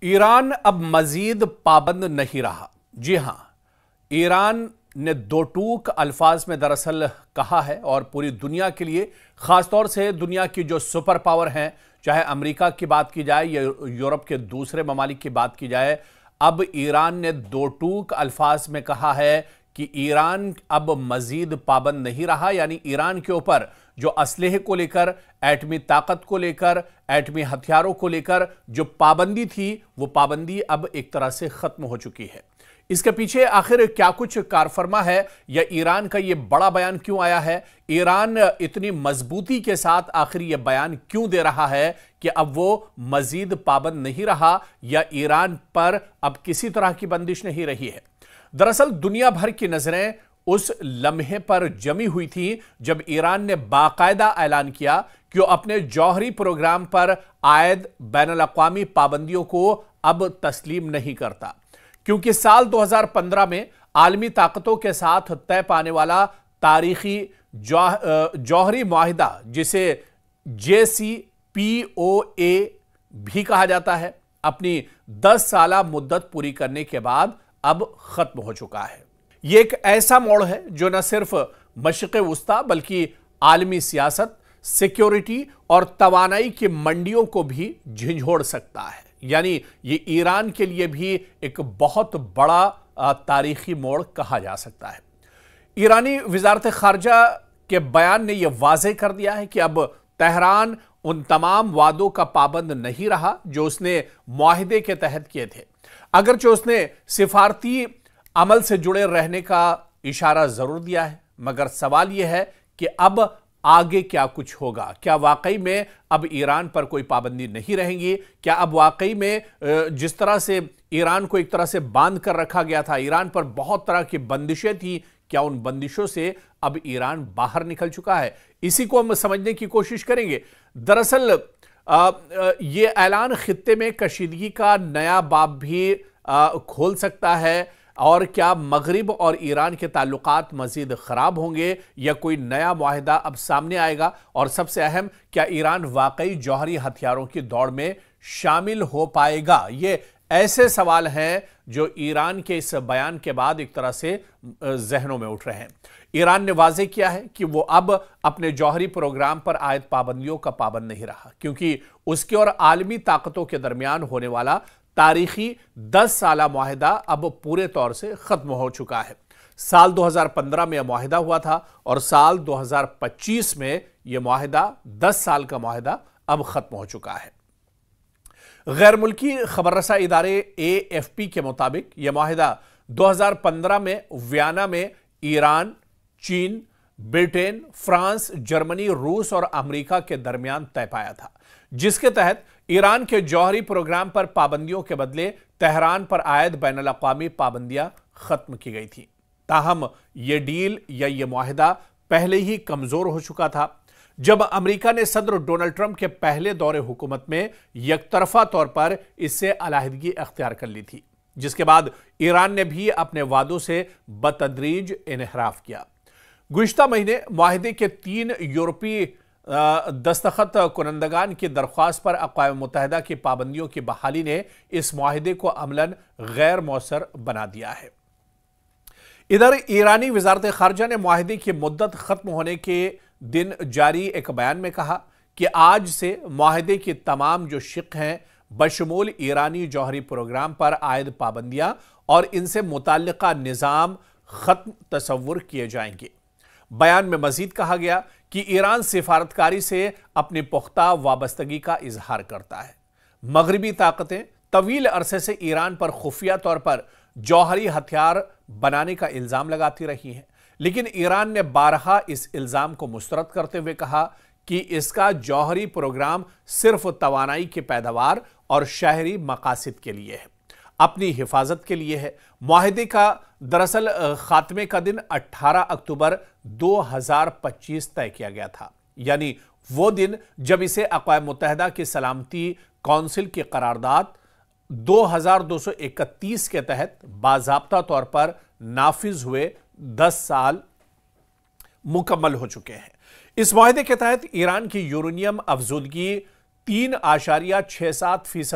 ایران اب مزید پابند نہیں رہا۔ جی ہاں، ایران نے دو ٹوک الفاظ میں دراصل کہا ہے اور پوری دنیا کے لیے، خاص طور سے دنیا کی جو سپر پاور ہیں، چاہے امریکہ کی بات کی جائے یا یورپ کے دوسرے ممالک کی بات کی جائے، اب ایران نے دو ٹوک الفاظ میں کہا ہے کہ ایران اب مزید پابند نہیں رہا، یعنی ایران کے اوپر جو اسلحے کو لے کر، ایٹمی طاقت کو لے کر، ایٹمی ہتھیاروں کو لے کر جو پابندی تھی، وہ پابندی اب ایک طرح سے ختم ہو چکی ہے۔ اس کے پیچھے آخر کیا کچھ کارفرما ہے، یا ایران کا یہ بڑا بیان کیوں آیا ہے؟ ایران اتنی مضبوطی کے ساتھ آخر یہ بیان کیوں دے رہا ہے کہ اب وہ مزید پابند نہیں رہا، یا ایران پر اب کسی طرح کی بندش نہیں رہی ہے؟ دراصل دنیا بھر کی نظریں اس لمحے پر جمی ہوئی تھی جب ایران نے باقاعدہ اعلان کیا کہ وہ اپنے جوہری پروگرام پر عائد بین الاقوامی پابندیوں کو اب تسلیم نہیں کرتا، کیونکہ سال 2015 میں عالمی طاقتوں کے ساتھ طے پانے والا تاریخی جوہری معاہدہ، جسے JCPOA بھی کہا جاتا ہے، اپنی 10 سالہ مدت پوری کرنے کے بعد اب ختم ہو چکا ہے۔ یہ ایک ایسا موڑ ہے جو نہ صرف مشرق وسطی بلکہ عالمی سیاست، سیکیورٹی اور توانائی کی منڈیوں کو بھی جھنجھوڑ سکتا ہے۔ یعنی یہ ایران کے لیے بھی ایک بہت بڑا تاریخی موڑ کہا جا سکتا ہے۔ ایرانی وزارت خارجہ کے بیان نے یہ واضح کر دیا ہے کہ اب تہران ان تمام وعدوں کا پابند نہیں رہا جو اس نے معاہدے کے تحت کیے تھے، اگرچہ اس نے سفارتی عمل سے جڑے رہنے کا اشارہ ضرور دیا ہے، مگر سوال یہ ہے کہ اب آگے کیا کچھ ہوگا؟ کیا واقعی میں اب ایران پر کوئی پابندی نہیں رہیں گی؟ کیا اب واقعی میں جس طرح سے ایران کو ایک طرح سے باندھ کر رکھا گیا تھا، ایران پر بہت طرح کی بندشیں تھیں، کیا ان بندشوں سے اب ایران باہر نکل چکا ہے؟ اسی کو ہم سمجھنے کی کوشش کریں گے۔ دراصل یہ اعلان خطے میں کشیدگی کا نیا باب بھی کھول سکتا ہے، اور کیا مغرب اور ایران کے تعلقات مزید خراب ہوں گے، یا کوئی نیا معاہدہ اب سامنے آئے گا؟ اور سب سے اہم، کیا ایران واقعی جوہری ہتھیاروں کی دوڑ میں شامل ہو پائے گا؟ یہ ایسے سوال ہیں جو ایران کے اس بیان کے بعد ایک طرح سے ذہنوں میں اٹھ رہے ہیں۔ ایران نے واضح کیا ہے کہ وہ اب اپنے جوہری پروگرام پر عائد پابندیوں کا پابند نہیں رہا، کیونکہ اس کے اور عالمی طاقتوں کے درمیان ہونے والا تاریخی 10 سالہ معاہدہ اب پورے طور سے ختم ہو چکا ہے۔ سال 2015 میں یہ معاہدہ ہوا تھا، اور سال 2025 میں یہ معاہدہ 10 سال کا معاہدہ اب ختم ہو چکا ہے۔ غیر ملکی خبر رساں ادارے AFP کے مطابق یہ معاہدہ 2015 میں ویانا میں ایران، چین، برطانیہ، فرانس، جرمنی، روس اور امریکہ کے درمیان طے پایا تھا، جس کے تحت ایران کے جوہری پروگرام پر پابندیوں کے بدلے تہران پر عائد بین الاقوامی پابندیاں ختم کی گئی تھیں۔ تاہم یہ ڈیل یا یہ معاہدہ پہلے ہی کمزور ہو چکا تھا جب امریکہ نے صدر ڈونلڈ ٹرمپ کے پہلے دور حکومت میں یک طرفہ طور پر اس سے علیحدگی اختیار کر لی تھی، جس کے بعد ایران نے بھی اپنے وعدوں سے بتدریج انحراف کیا۔ گزشتہ مہینے معاہدے کے 3 یورپی دستخط کنندگان کی درخواست پر اقوام متحدہ کی پابندیوں کی بحالی نے اس معاہدے کو عملاً غیر مؤثر بنا دیا ہے۔ ادھر ایرانی وزارت خارجہ نے معاہدے کی مدت ختم ہونے کے دن جاری ایک بیان میں کہا کہ آج سے معاہدے کی تمام جو شق ہیں، بشمول ایرانی جوہری پروگرام پر عائد پابندیاں اور ان سے متعلقہ نظام ختم تصور کیے جائیں گے۔ بیان میں مزید کہا گیا کہ ایران سفارتکاری سے اپنی پختہ وابستگی کا اظہار کرتا ہے۔ مغربی طاقتیں طویل عرصے سے ایران پر خفیہ طور پر جوہری ہتھیار بنانے کا الزام لگاتی رہی ہیں، لیکن ایران نے بارہا اس الزام کو مسترد کرتے ہوئے کہا کہ اس کا جوہری پروگرام صرف توانائی کی پیداوار اور شہری مقاصد کے لیے ہے، اپنی حفاظت کے لیے ہے۔ معاہدے کا دراصل خاتمے کا دن 18 اکتوبر 2025 طے کیا گیا تھا، یعنی وہ دن جب اسے اقوام متحدہ کی سلامتی کونسل کی قرارداد 2231 کے تحت باضابطہ طور پر نافذ ہوئے 10 سال مکمل ہو چکے ہیں۔ اس معاہدے کے تحت ایران کی یورینیم افزودگی 3.67%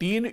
3